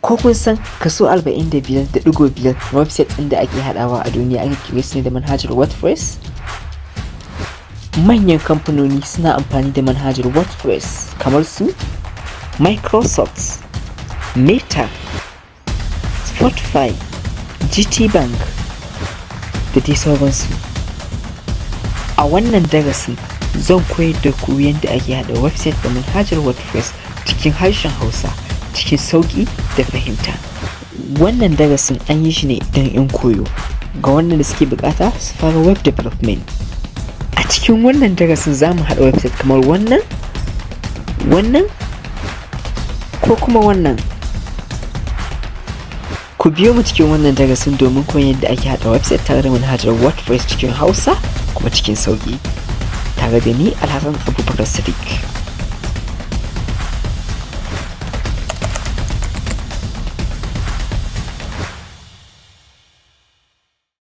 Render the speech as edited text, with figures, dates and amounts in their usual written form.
Ko kun san kaso 45.5 na website ɗin da ake haɗawa a duniya ake kira su ne da manhajar Wordpress? Manyan kamfanoni suna amfani da manhajar Wordpress kamar su Microsoft, Meta, Spotify, GT Bank da dai sauransu. A wannan darasin zan koyar da ku yadda ake haɗa website da manhajar Wordpress cikin harshen Hausa cikin sauki da fahimta. Wannan darasin an yi shi ne don in koyo ga wannan da suke bukata su fara web development. A cikin wannan darasin za mu haɗa website kamar wannan ko kuma wannan. Ku biyo mu cikin wannan darasin domin koyon yadda ake haɗa website tare da manhajar Wordpress cikin Hausa kuma cikin sauki. Tare da ni Alhassan Abubakar Sadiq.